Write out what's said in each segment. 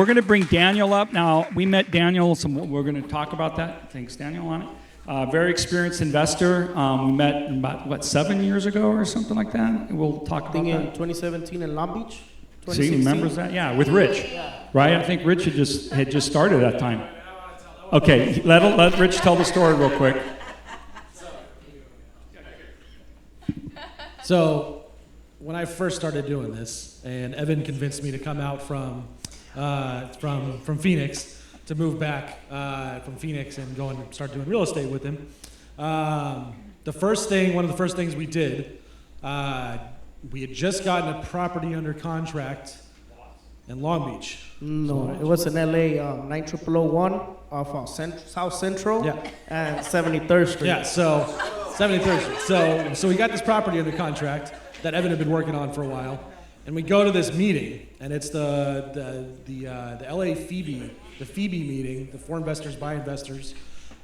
we're going to bring Daniel up. Now, we met Daniel, we're going to talk about that. Thanks, Daniel, on it. Very experienced investor. We met about, 7 years ago or something like that? We'll talk about that. in 2017 in Long Beach. See, remembers that? Yeah, with Rich, right? I think Rich had just started at that time. Okay, let Rich tell the story real quick. So, when I first started doing this, and Evan convinced me to come out from Phoenix, to move back from Phoenix and go and start doing real estate with him. One of the first things we did, we had just gotten a property under contract in Long Beach. No, it was in LA, 90001 off South Central and 73rd Street. Yeah, so 73rd Street. So we got this property under contract that Evan had been working on for a while, and we go to this meeting, and it's the LA Phoebe meeting, the For Investors by Investors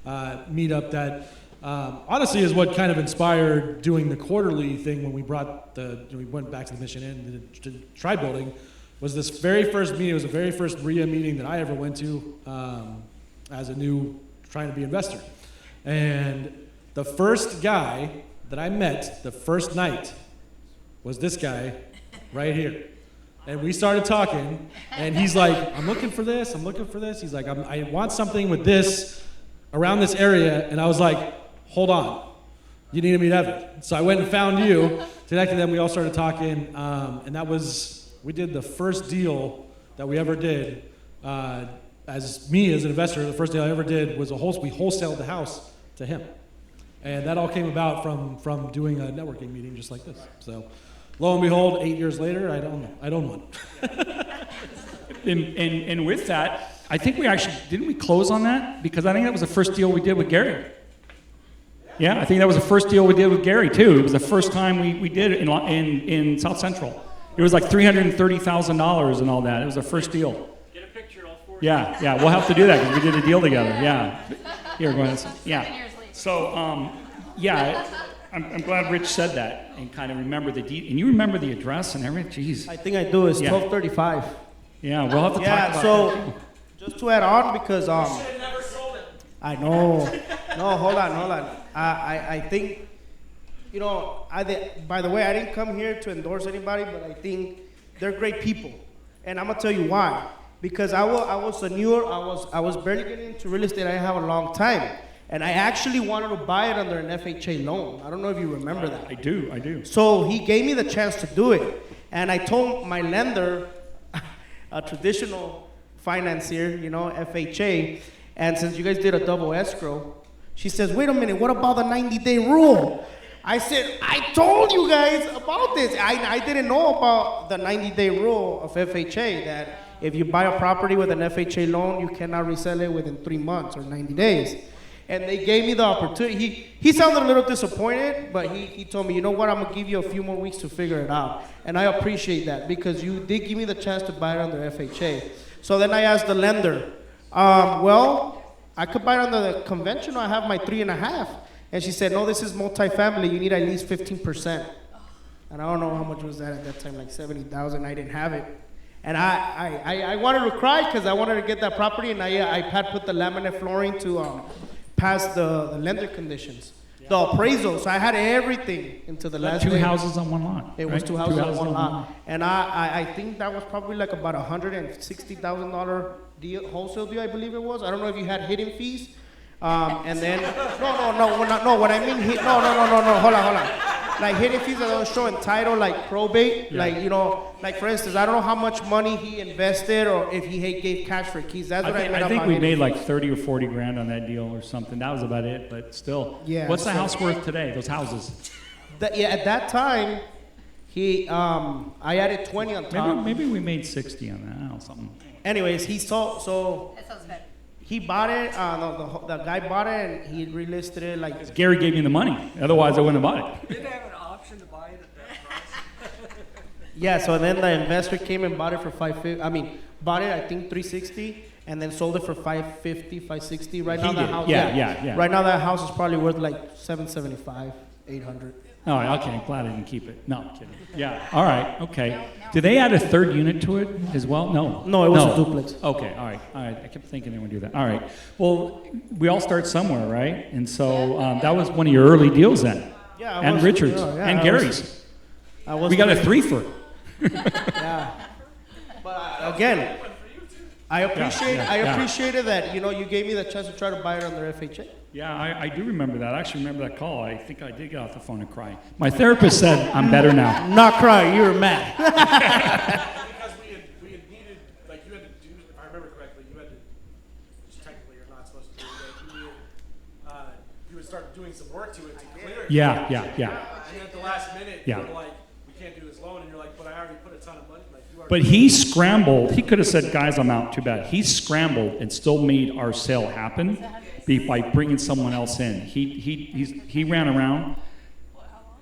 meetup that honestly is what kind of inspired doing the quarterly thing when we went back to the Mission Inn to try building. Was this very first meeting? It was the very first RIA meeting that I ever went to as a new trying to be investor, and the first guy that I met the first night was this guy right here. And we started talking, and he's like, I'm looking for this. He's like, I want something with this around this area. And I was like, hold on, you need to meet Evan. So I went and found you, connected them, we all started talking, and we did the first deal that we ever did. As an investor, the first deal I ever did was we wholesaled the house to him. And that all came about from doing a networking meeting just like this. So lo and behold, 8 years later, I own one. and with that, I think didn't we close on that? Because I think that was the first deal we did with Gary. Yeah, I think that was the first deal we did with Gary too. It was the first time we did it in South Central. It was like $330,000 and all that. It was the first deal. Get a picture, all four. Yeah, we'll have to do that because we did a deal together. Yeah, here, go ahead. Yeah. 7 years later. So, I'm glad Rich said that and kind of remember and you remember the address and everything. Jeez. I think I do. It's 1235. Yeah, we'll have to talk about that. Just to add on, because Never sold it. I know. No, hold on. I think, by the way, I didn't come here to endorse anybody, but I think they're great people, and I'm gonna tell you why. Because I was barely getting into real estate. I have a long time. And I actually wanted to buy it under an FHA loan. I don't know if you remember that. I do. So he gave me the chance to do it. And I told my lender, a traditional financier, FHA, and since you guys did a double escrow, she says, wait a minute, what about the 90-day rule? I said, I told you guys about this. I didn't know about the 90-day rule of FHA, that if you buy a property with an FHA loan, you cannot resell it within 3 months or 90 days. And they gave me the opportunity. He sounded a little disappointed, but he told me, you know what, I'm going to give you a few more weeks to figure it out. And I appreciate that because you did give me the chance to buy it under FHA. So then I asked the lender, I could buy it under the conventional. I have my 3.5. And she said, no, this is multifamily. You need at least 15%. And I don't know how much was that at that time, like $70,000. I didn't have it. And I wanted to cry because I wanted to get that property. And I had put the laminate flooring to pass the lender conditions, the appraisal. So I had everything into the last. Two houses on one lot. It was two houses on one lot, and I think that was probably like about $160,000 deal, wholesale deal, I believe it was. I don't know if you had hidden fees, and then no. What I mean, hold on. Like hidden fees that don't show in title, like probate, like for instance, I don't know how much money he invested or if he gave cash for keys. That's what I meant. I think we made like 30 or 40 grand on that deal or something. That was about it, but still. Yeah. What's the house worth today? Those houses? At that time, I added 20 on top. Maybe we made 60 on that or something. Anyways, he saw so. That sounds better. He bought it. The guy bought it and he relisted it like. Gary gave me the money. Otherwise, I wouldn't have bought it. Did they have an option to buy it at that price? Yeah. So then the investor came and bought it for $550. Bought it, I think $360, and then sold it for $550, $560. Right now that house. Yeah. Right now that house is probably worth like $775, $800. Oh, okay. I'm glad I didn't keep it. No, I'm kidding. Yeah. All right. Okay. Did they add a third unit to it as well? No. No, it was a duplex. Okay. All right. All right. I kept thinking they would do that. All right. Well, we all start somewhere, right? And so that was one of your early deals then. Yeah, And Richard's and Gary's. We got a threefer. Yeah. But again, I appreciated that, you know, you gave me the chance to try to buy it under FHA. Yeah, I do remember that. I actually remember that call. I think I did get off the phone and cry. My therapist said I'm better now. Not cry, you were mad. Because we had needed, like you had to do, if I remember correctly, you had to, which technically you're not supposed to do, but you would start doing some work to it to clear it. Yeah. And then at the last minute, you were like, we can't do this loan, and you're like, but I already put a ton of money. Like, you already But he scrambled. He could have said, guys, I'm out. Too bad. He scrambled and still made our sale happen by bringing someone else in. He ran around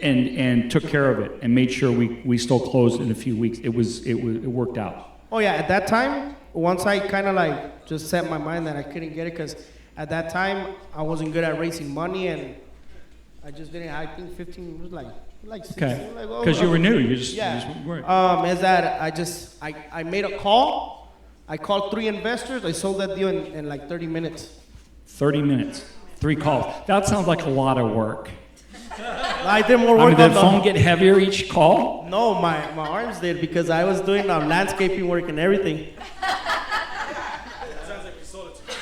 and took care of it and made sure we still closed in a few weeks. It worked out. Oh yeah, at that time, once I kind of like just set my mind that I couldn't get it, because at that time I wasn't good at raising money, and I just didn't. I think 15 was like 16. Okay. Like, oh, Because you were new. You just yeah. weren't. Is that I made a call. I called 3 investors. I sold that deal in like 30 minutes. 30 minutes. 3 calls. That sounds like a lot of work. I did more work. Did the phone get heavier each call? No, my arms did, because I was doing landscaping work and everything. sounds like you sold it to me.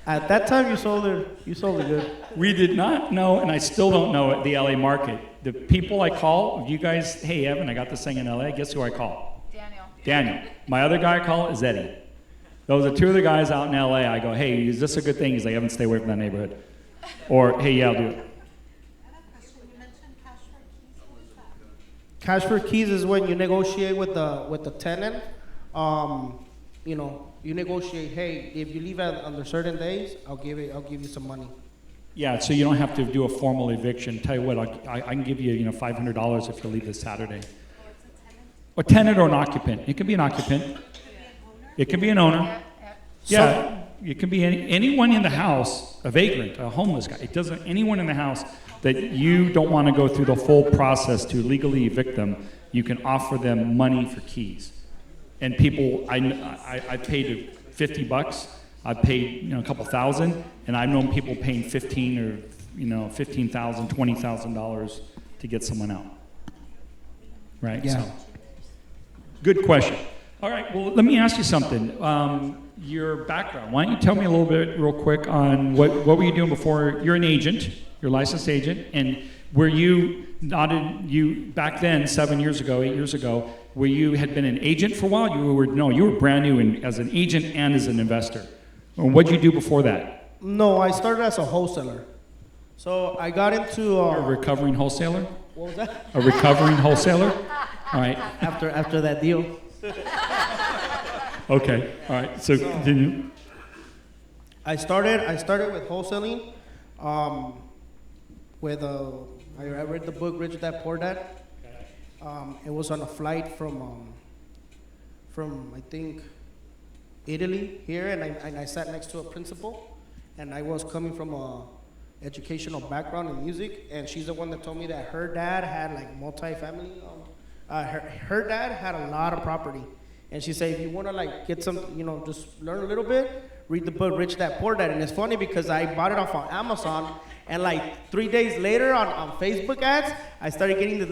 At that time, you sold it good. We did not know, and I still don't know it, the LA market. The people I call, you guys, hey, Evan, I got this thing in LA. Guess who I call? Daniel. My other guy I call is Eddie. Those are 2 of the guys out in LA. I go, hey, is this a good thing? He's like, Evan, stay away from that neighborhood. Or, hey, yeah, I'll do it. Cash for keys is when you negotiate with the tenant. You know, you negotiate. Hey, if you leave under certain days, I'll give you some money. Yeah, so you don't have to do a formal eviction. Tell you what, I can give you, $500 if you leave this Saturday. A tenant or an occupant. It can be an occupant. It can be an owner. Yeah, it can be anyone in the house, a vagrant, a homeless guy. It doesn't. Anyone in the house that you don't want to go through the full process to legally evict them, you can offer them money for keys. And people, I paid $50. I paid a couple thousand, and I've known people paying $15,000 or $15,000, $20,000 to get someone out. Right. Yeah. So, good question. All right. Well, let me ask you something. Your background. Why don't you tell me a little bit, real quick, on what were you doing before? You're an agent. You're a licensed agent, and were you back then, 7 years ago, 8 years ago? Where you had been an agent for a while? You were brand new as an agent and as an investor. What did you do before that? No, I started as a wholesaler. So I got into A recovering wholesaler? What was that? A recovering wholesaler? All right. After that deal. Okay. All right. So continue. I started with wholesaling. I read the book Rich Dad Poor Dad. It was on a flight from I think Italy here, and I sat next to a principal, and I was coming from a educational background in music, and she's the one that told me that her dad had like multi-family. Her dad had a lot of property, and she said if you want to like get some, just learn a little bit, read the book Rich Dad Poor Dad. And it's funny because I bought it off on Amazon, and like 3 days later on Facebook ads, I started getting these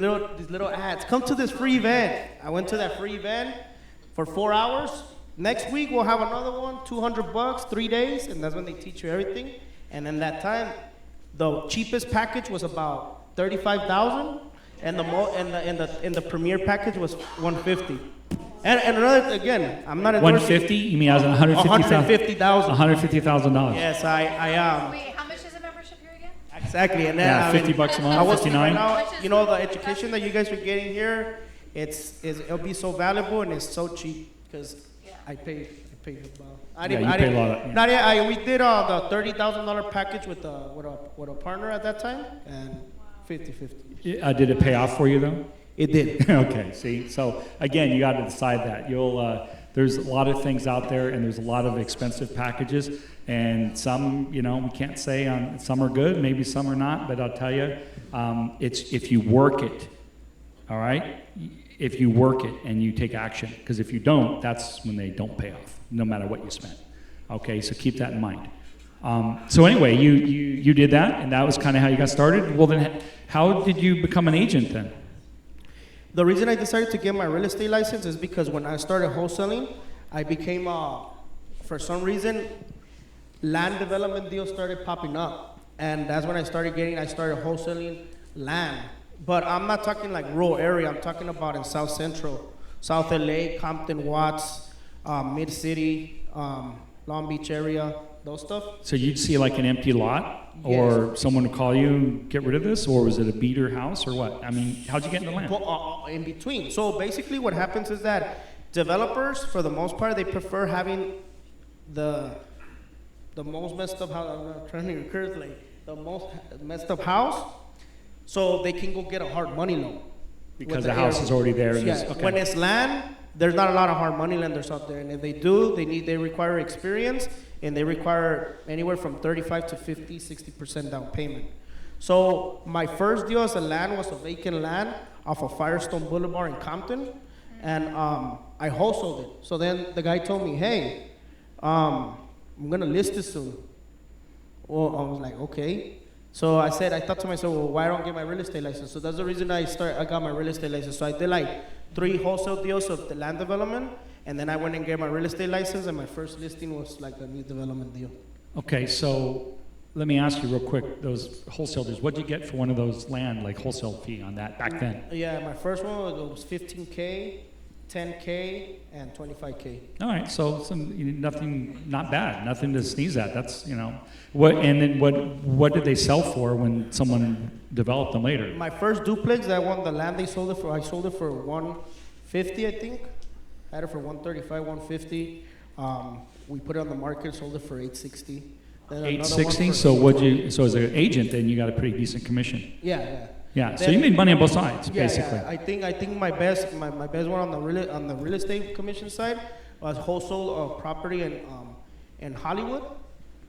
little ads. Come to this free event. I went to that free event for 4 hours. Next week we'll have another one, $200, 3 days, and that's when they teach you everything. And in that time, the cheapest package was about $35,000, and the premier package was $150. And another, again, I'm not endorsing. 150? You mean as in $150,000? $150,000. Yes, Wait, how much is a membership here again? Exactly, and then Yeah, $50 a month, I was 59. right now, the education that you guys are getting here, it'll be so valuable and it's so cheap because I paid about. Yeah, you paid a lot of- yeah. Not yet. We did the $30,000 package with a partner at that time, and 50-50. Did it pay off for you though? It did. Okay, see, so again, you got to decide that. There's a lot of things out there, and there's a lot of expensive packages, and some, you know, we can't say some are good, maybe some are not, but I'll tell you, it's if you work it, all right? If you work it and you take action, because if you don't, that's when they don't pay off, no matter what you spend. Okay, so keep that in mind. So anyway, you did that, and that was kind of how you got started. Well, then, how did you become an agent then? The reason I decided to get my real estate license is because when I started wholesaling, I became, for some reason, land development deals started popping up. And that's when I started wholesaling land. But I'm not talking like rural area, I'm talking about in South Central, South LA, Compton, Watts, Mid-City, Long Beach area, those stuff. So you'd see like an empty lot, or someone would call you, get rid of this, or was it a beater house, or what? I mean, how'd you get into land? In between. So basically what happens is that developers, for the most part, they prefer having the most messed up house, I'm not trying to recur, like the most messed up house, so they can go get a hard money loan. Because the house is already there. Yeah, okay. When it's land, there's not a lot of hard money lenders out there, and if they do, they require experience, and they require anywhere from 35 to 50, 60% down payment. So my first deal as a land was a vacant land off of Firestone Boulevard in Compton, and I wholesaled it. So then the guy told me, hey, I'm gonna list it soon. Well, I was like, okay. So I thought to myself, well, why don't I get my real estate license? So that's the reason I got my real estate license. So I did like 3 wholesale deals of the land development, and then I went and got my real estate license, and my first listing was like a new development deal. Okay, so let me ask you real quick, those wholesale deals, what'd you get for one of those land, like wholesale fee on that back then? Yeah, my first one was 15K, 10K, and 25K. All right, so nothing, not bad, nothing to sneeze at. That's, you know, what did they sell for when someone developed them later? My first duplex, that one, the land I sold it for 150, I think. I had it for 135, 150. We put it on the market, sold it for 860. Then 860. So as an agent, then you got a pretty decent commission. Yeah. Yeah. So you made money on both sides, basically. Yeah. I think my best one on the real estate commission side was wholesale property in Hollywood,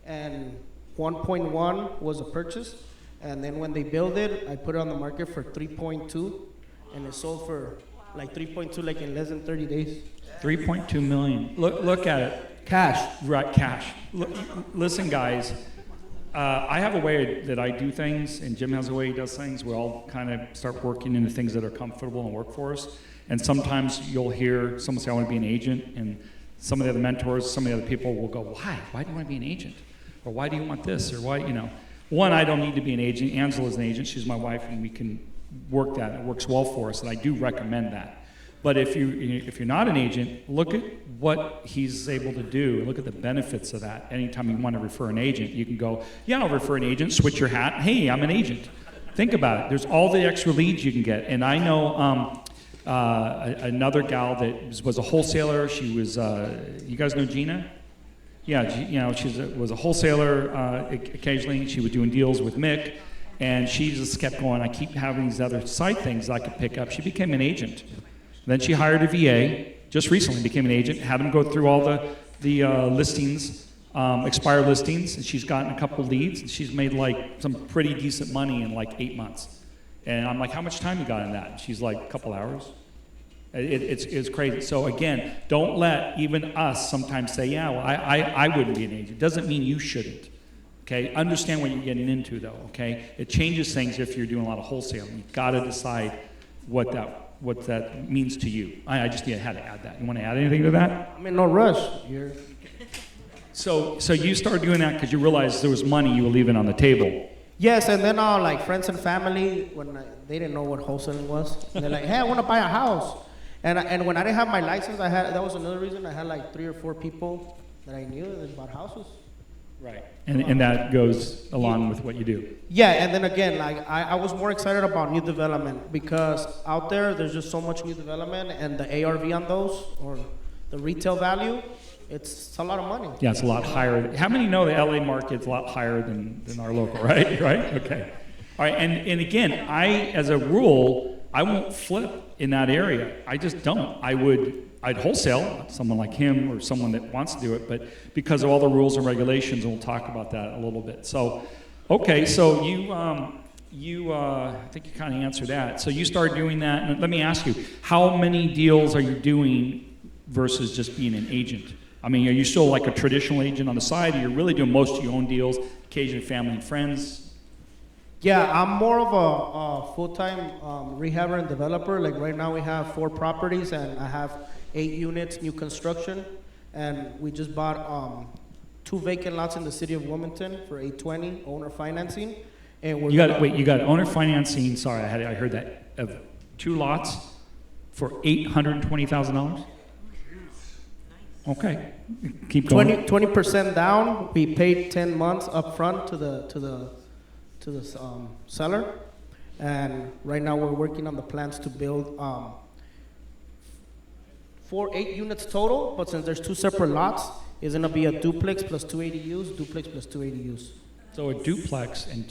and 1.1 was a purchase, and then when they build it, I put it on the market for 3.2, and it sold for like 3.2 like in less than 30 days. 3.2 million. Look at it. Cash. Right, cash. Listen, guys. I have a way that I do things, and Jim has a way he does things. We all kind of start working into things that are comfortable and work for us. And sometimes you'll hear someone say, I want to be an agent, and some of the other mentors, some of the other people will go, why? Why do you want to be an agent? Or why do you want this? Or why, you know. One, I don't need to be an agent. Angela's an agent. She's my wife, and we can work that. It works well for us, and I do recommend that. But if you're not an agent, look at what he's able to do, and look at the benefits of that. Anytime you want to refer an agent, you can go, yeah, I'll refer an agent, switch your hat. Hey, I'm an agent. Think about it. There's all the extra leads you can get. And I know another gal that was a wholesaler. She was, you guys know Gina? Yeah, you know, she was a wholesaler occasionally. She was doing deals with Mick. And she just kept going, I keep having these other side things I could pick up. She became an agent. Then she hired a VA, just recently became an agent, had him go through all the listings, expired listings, and she's gotten a couple leads, and she's made like some pretty decent money in like 8 months. And I'm like, how much time you got in that? And she's like, a couple hours. It's crazy. So again, don't let even us sometimes say, yeah, well, I wouldn't be an agent. Doesn't mean you shouldn't. Okay, understand what you're getting into though, okay? It changes things if you're doing a lot of wholesaling. You've got to decide what that means to you. I just had to add that. You want to add anything to that? I'm in no rush. So you started doing that because you realized there was money you were leaving on the table. Yes, and then like friends and family, they didn't know what wholesaling was. And they're like, hey, I want to buy a house. And when I didn't have my license, that was another reason I had like 3 or 4 people that I knew that bought houses. Right. And that goes along with what you do. Yeah, and then again, like I was more excited about new development because out there's just so much new development, and the ARV on those, or the retail value, it's a lot of money. Yeah, it's a lot higher. How many know the LA market's a lot higher than our local, right? Right? Okay. All right, and again, as a rule, I won't flip in that area. I just don't. I'd wholesale someone like him or someone that wants to do it, but because of all the rules and regulations, and we'll talk about that a little bit. So, okay, so I think you kind of answered that. So you started doing that, and let me ask you, how many deals are you doing versus just being an agent? I mean, are you still like a traditional agent on the side, or you're really doing most of your own deals, occasionally family and friends? Yeah, I'm more of a full-time rehabber and developer. Like right now we have 4 properties and I have 8 units, new construction. And we just bought 2 vacant lots in the city of Wilmington for $820 owner financing. And we're You got owner financing, sorry, I heard that, of 2 lots for $820,000? Okay, keep going. 20% down. We paid 10 months up front to the seller, and right now we're working on the plans to build 8 units total, but since there's 2 separate lots, it's going to be a duplex plus 2 ADUs, duplex plus 2 ADUs. So a duplex and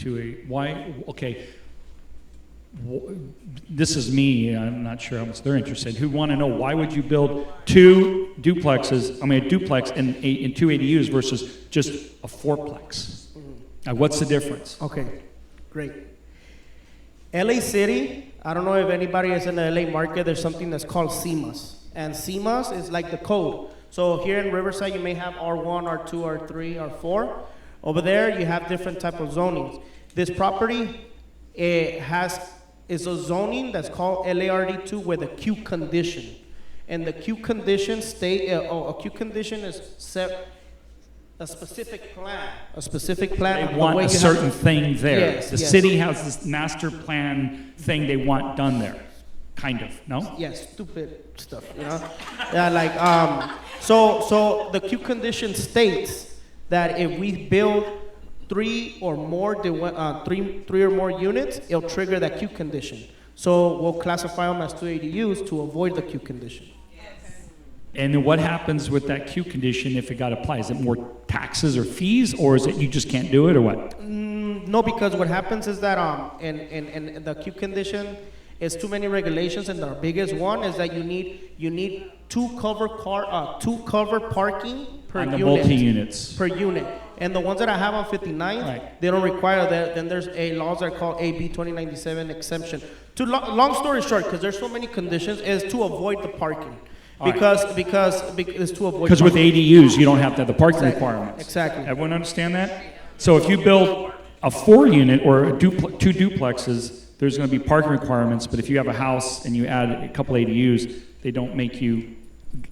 this is me, I'm not sure how much they're interested, who want to know why would you build 2 duplexes, a duplex and 2 ADUs versus just a 4-plex? What's the difference? Okay, great. LA City, I don't know if anybody is in the LA market, there's something that's called CMAS. And CMAS is like the code. So here in Riverside, you may have R1, R2, R3, R4. Over there, you have different type of zonings. This property is a zoning that's called LARD2 with a Q condition. And the Q condition a Q condition is set a specific plan. They want a certain thing there. Yes, the yes. city has this master plan thing they want done there. Kind of, no? Yes, stupid stuff, you know? Yeah, like, so the Q condition states that if we build 3 or more units, it'll trigger that Q condition. So we'll classify them as 2 ADUs to avoid the Q condition. And then what happens with that Q condition if it got applied? Is it more taxes or fees, or is it you just can't do it, or what? No, because what happens is that in the Q condition is too many regulations, and the biggest one is that you need 2 covered parking per On the unit. multi-units. Per unit. And the ones that I have on 59, Right. they don't require that. Then there's laws that are called AB 2097 exemption. Long story short, because there's so many conditions, is to avoid the parking. Because it's to avoid. Because with ADUs, you don't have to have the parking Exactly. requirements. Exactly. Everyone understand that? So if you build a 4-unit or 2 duplexes, there's going to be parking requirements. But if you have a house and you add a couple ADUs, they don't make you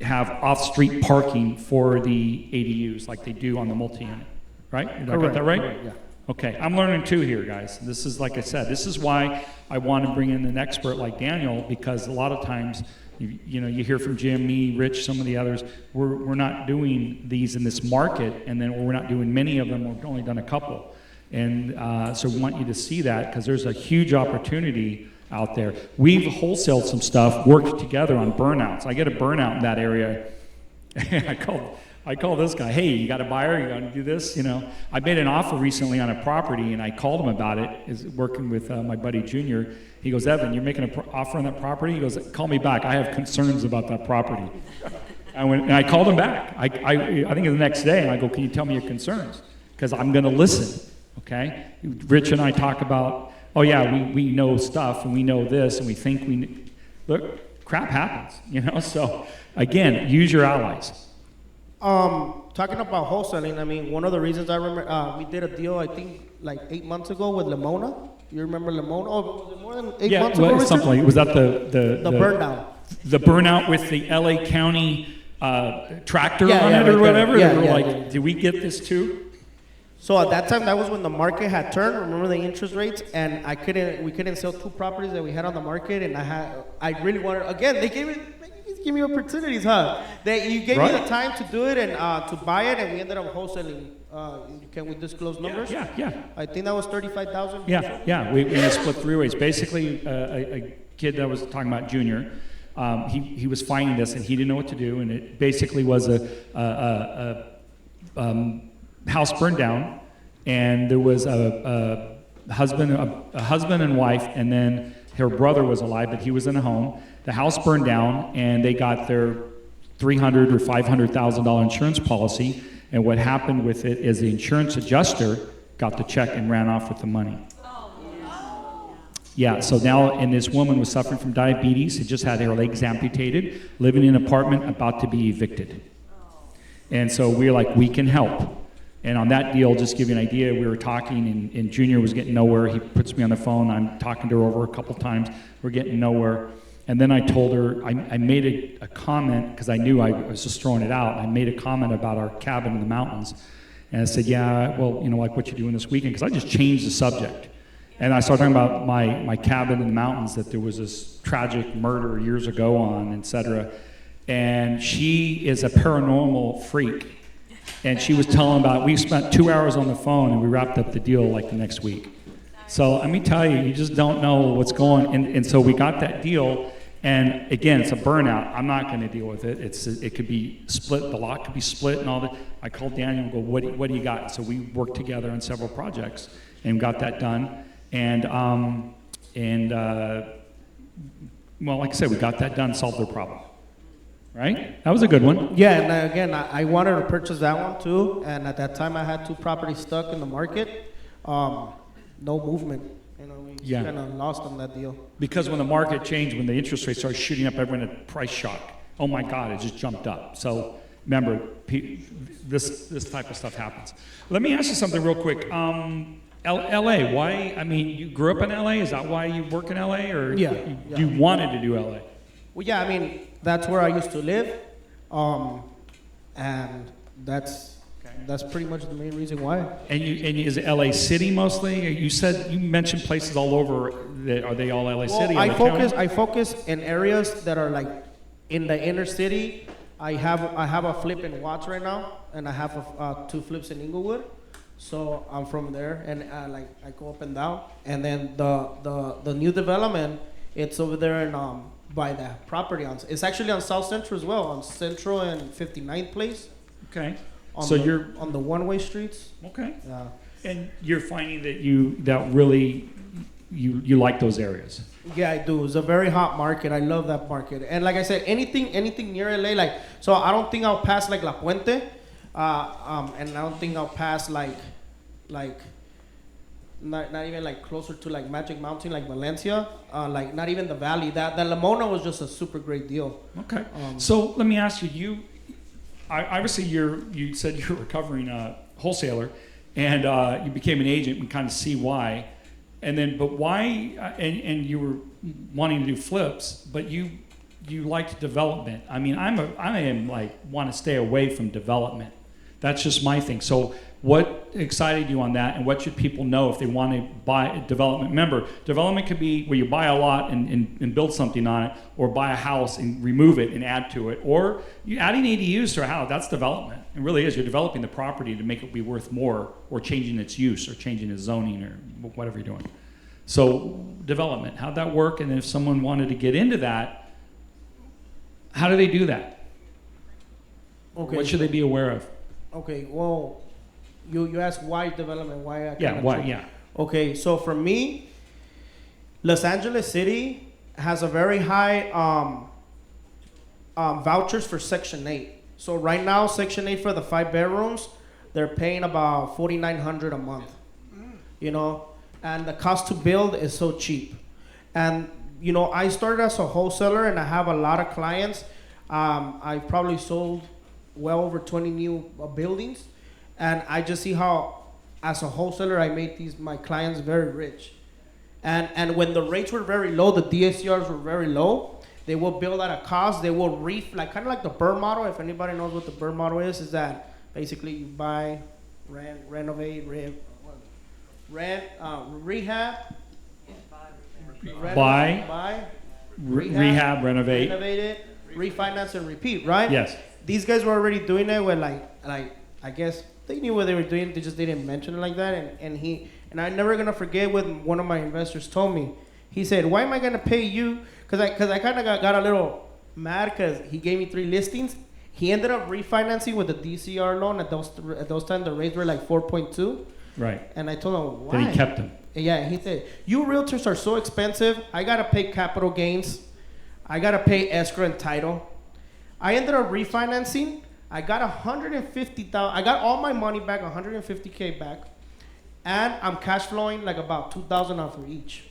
have off-street parking for the ADUs like they do on the multi-unit. Right? Did I got that right? Correct, yeah. Okay, I'm learning too here, guys. This is, like I said, this is why I want to bring in an expert like Daniel, because a lot of times, you hear from Jim, me, Rich, some of the others, we're not doing these in this market, and then we're not doing many of them, we've only done a couple. And so we want you to see that, because there's a huge opportunity out there. We've wholesaled some stuff, worked together on burnouts. I get a burnout in that area. I call this guy, hey, you got a buyer, you got to do this, I made an offer recently on a property, and I called him about it, is working with my buddy Junior. He goes, Evan, you're making an offer on that property? He goes, call me back, I have concerns about that property. And I called him back, I think the next day, and I go, can you tell me your concerns? Because I'm going to listen, okay? Rich and I talk about, oh yeah, we know stuff, and we know this, and we think look, crap happens, So, again, use your allies. Talking about wholesaling, I mean, one of the reasons I remember, we did a deal, I think, like 8 months ago with Lamona. You remember Lamona? Oh, was it more than 8 months ago? Yeah, something like, was that the burn down? The burnout with the LA County tractor Yeah, on yeah, it or right there. whatever? Yeah, They were yeah, like, yeah. did we get this too? So at that time, that was when the market had turned. Remember the interest rates, and we couldn't sell 2 properties that we had on the market, and I really wanted. Again, they gave me opportunities, huh? You gave me the time to do it and to buy it, and we ended up wholesaling. Can we disclose numbers? Yeah. I think that was 35,000. Yeah. We split 3 ways. Basically, a kid that I was talking about, Junior, he was finding this and he didn't know what to do, and it basically was a house burned down, and there was a husband and wife, and then Her brother was alive, but he was in a home. The house burned down, and they got their $300,000 or $500,000 insurance policy. And what happened with it is the insurance adjuster got the check and ran off with the money. Yeah, so now, and this woman was suffering from diabetes, had just had her legs amputated, living in an apartment, about to be evicted. And so we were like, we can help. And on that deal, just to give you an idea, we were talking, and Junior was getting nowhere. He puts me on the phone. I'm talking to her over a couple times. We're getting nowhere. And then I told her, I made a comment, because I knew I was just throwing it out. I made a comment about our cabin in the mountains. And I said, yeah, well, like what you're doing this weekend, because I just changed the subject. And I started talking about my cabin in the mountains, that there was this tragic murder years ago on, et cetera. And she is a paranormal freak. And she was telling about, we spent 2 hours on the phone, and we wrapped up the deal like the next week. So let me tell you, you just don't know what's going. And so we got that deal. And again, it's a burnout. I'm not going to deal with it. It could be split. The lot could be split and all that. I called Daniel and go, what do you got? So we worked together on several projects and got that done. And well, like I said, we got that done, solved their problem. Right? That was a good one. Yeah, and again, I wanted to purchase that one too. And at that time, I had 2 properties stuck in the market. No movement. We kind of lost on that deal. Because when the market changed, when the interest rates started shooting up, everyone had price shock. Oh my God, it just jumped up. So remember, this type of stuff happens. Let me ask you something real quick. LA, why? I mean, you grew up in LA. Is that why you work in LA, or you wanted to do LA? Well, yeah. I mean, that's where I used to live, and that's pretty much the main reason why. And is it LA City mostly? You mentioned places all over. Are they all LA City? I focus in areas that are like in the inner city. I have a flip in Watts right now, and I have 2 flips in Inglewood. So I'm from there, and I go up and down. And then the new development, it's over there in by the property it's actually on South Central as well, on Central and 59th Place. Okay. So you're on the one-way streets. Okay. And you're finding that you like those areas. Yeah, I do. It's a very hot market. I love that market. And like I said, anything near LA, like, so I don't think I'll pass like La Puente, and I don't think I'll pass like not even like closer to like Magic Mountain, like Valencia, like not even the Valley. That Lamona was just a super great deal. Okay. So let me ask you. Obviously, you said you're a recovering wholesaler, and you became an agent. We kind of see why, but why? And you were wanting to do flips, but you liked development. I mean, I am like want to stay away from development. That's just my thing. So what excited you on that, and what should people know if they want to buy development? Remember, development could be where you buy a lot and build something on it, or buy a house and remove it and add to it, or you adding ADUs to a house. That's development. It really is. You're developing the property to make it be worth more, or changing its use, or changing its zoning, or whatever you're doing. So development, how'd that work? And if someone wanted to get into that, how do they do that? Okay. What should they be aware of? Okay, well, you asked why development, why I Yeah. Okay, so for me, Los Angeles City has a very high vouchers for Section 8. So right now, Section 8 for the 5 bedrooms, they're paying about $4,900 a month. And the cost to build is so cheap. And I started as a wholesaler, and I have a lot of clients. I've probably sold well over 20 new buildings, and I just see how, as a wholesaler, I made my clients very rich. And when the rates were very low, the DSCRs were very low, they will build at a cost. They will kind of like the BRRRR model. If anybody knows what the BRRRR model is that basically you buy, rent, renovate, rehab, rehab, renovate it, refinance, and repeat, right? Yes. These guys were already doing it with like I guess they knew what they were doing. They just didn't mention it like that. And I'm never gonna forget what one of my investors told me. He said, "Why am I gonna pay you?" Because I kind of got a little mad because he gave me 3 listings. He ended up refinancing with the DCR loan. At those times the rates were like 4.2. Right. And I told him why. Then he kept them. Yeah, he said, you realtors are so expensive. I got to pay capital gains. I got to pay escrow and title. I ended up refinancing. I got 150,000. I got all my money back, 150K back. And I'm cash flowing like about 2,000 off of each.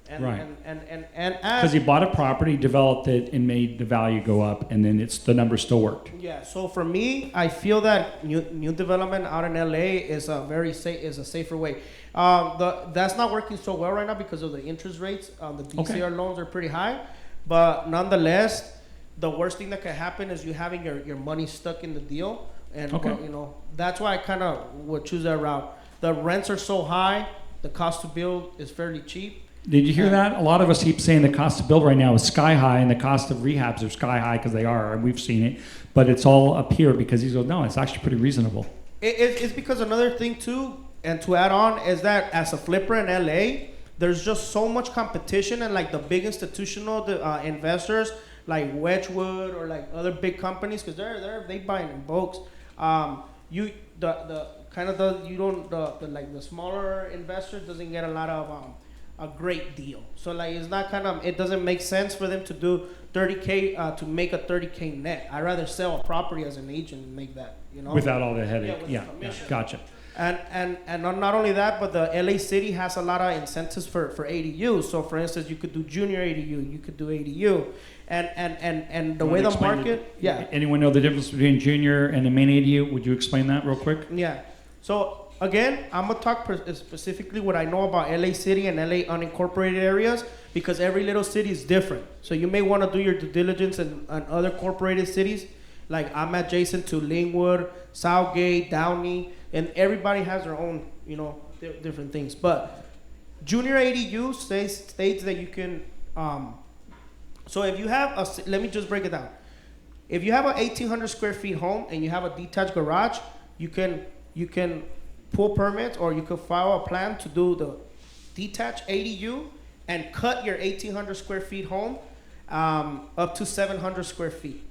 And, Right. And Because he bought a property, developed it, and made the value go up, and then the numbers still worked. yeah, so for me, I feel that new development out in LA is a very is a safer way. That's not working so well right now because of the interest rates. The DCR loans are pretty high, but nonetheless, the worst thing that can happen is you having your money stuck in the deal, and you know that's why I kind of would choose that route. The rents are so high, the cost to build is fairly cheap. Did you hear that? A lot of us keep saying the cost to build right now is sky high, and the cost of rehabs are sky high because they are, and we've seen it. But it's all up here because he goes, no, it's actually pretty reasonable. It's because another thing too, and to add on, is that as a flipper in LA, there's just so much competition, and like the big institutional investors like Wedgwood or like other big companies, because they buy in bulks. The smaller investor doesn't get a lot of a great deal. So like it's not it doesn't make sense for them to do 30K to make a 30K net. I'd rather sell a property as an agent and make that, you know. Without all the headache. Yeah, Gotcha. And not only that, but the LA City has a lot of incentives for ADUs. So for instance, you could do junior ADU, you could do ADU. And the way the market, Anyone know the difference between junior and the main ADU? Would you explain that real quick? Yeah. So again, I'm gonna talk specifically what I know about LA City and LA unincorporated areas, because every little city is different. So you may want to do your due diligence in other incorporated cities. Like I'm adjacent to Linwood, Southgate, Downey, and everybody has their own, you know, different things. But junior ADU states that you can. So if you have let me just break it down. If you have a 1,800 square feet home and you have a detached garage, you can pull permits, or you could file a plan to do the detached ADU and cut your 1,800 square feet home up to 700 square feet.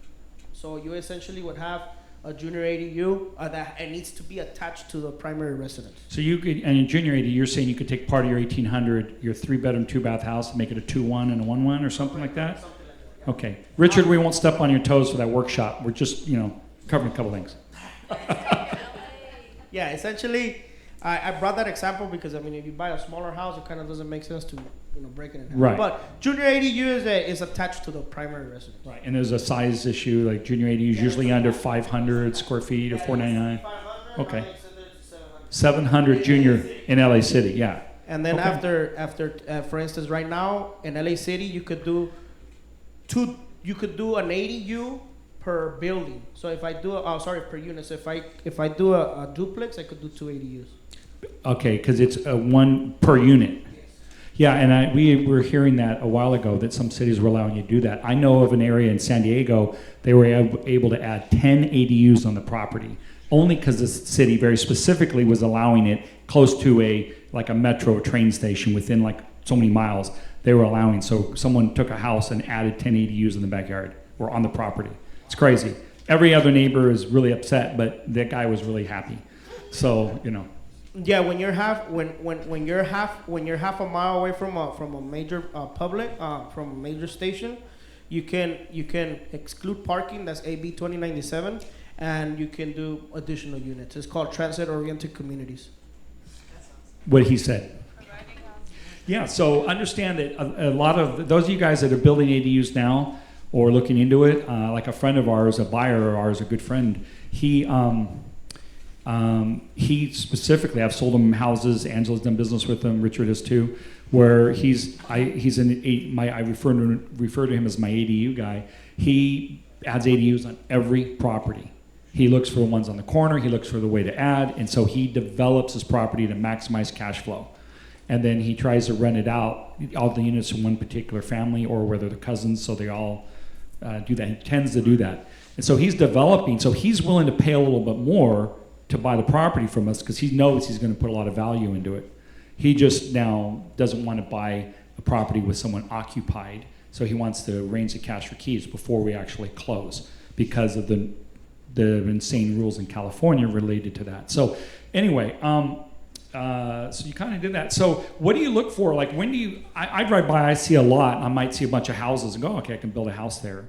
So you essentially would have a junior ADU that it needs to be attached to the primary residence. So you could, and in junior ADU, you're saying you could take part of your 1,800, your 3-bedroom, 2-bath house, and make it a 2-1 and a 1-1 or something like that? Something like that. Okay. Richard, we won't step on your toes for that workshop. We're just, covering a couple things. Yeah, essentially, I brought that example because, I mean, if you buy a smaller house, it kind of doesn't make sense to, break it in half. Right. But junior ADU is attached to the primary residence. Right. And there's a size issue, like junior ADU is usually under 500 square feet or 499. 500, Okay. 700. 700 junior in LA City, yeah. And then Okay. after for instance, right now in LA City, you could do an ADU per building. So if I do per unit. So if I do a duplex, I could do 2 ADUs. Okay, because it's one per unit. Yeah, and we were hearing that a while ago, that some cities were allowing you to do that. I know of an area in San Diego, they were able to add 10 ADUs on the property, only because the city very specifically was allowing it close to a metro train station within like so many miles. They were allowing, so someone took a house and added 10 ADUs in the backyard or on the property. It's crazy. Every other neighbor is really upset, but that guy was really happy. So, Yeah, when you're half a mile away from a major from a major station, you can exclude parking. That's AB 2097, and you can do additional units. It's called transit-oriented communities. What he said. Yeah, so understand that a lot of those of you guys that are building ADUs now or looking into it, like a friend of ours, a buyer of ours, a good friend, he specifically, I've sold him houses. Angela's done business with him. Richard has too. Where I refer to him as my ADU guy. He adds ADUs on every property. He looks for the ones on the corner. He looks for the way to add, and so he develops his property to maximize cash flow. And then he tries to rent it out, all the units from one particular family, or whether they're cousins, so they all do that. He tends to do that. And so he's developing, so he's willing to pay a little bit more to buy the property from us because he knows he's going to put a lot of value into it. He just now doesn't want to buy a property with someone occupied, so he wants to arrange the cash for keys before we actually close because of the insane rules in California related to that. So anyway, So you kind of did that. So what do you look for? Like when do you? I drive by, I see a lot, and I might see a bunch of houses and go, okay, I can build a house there.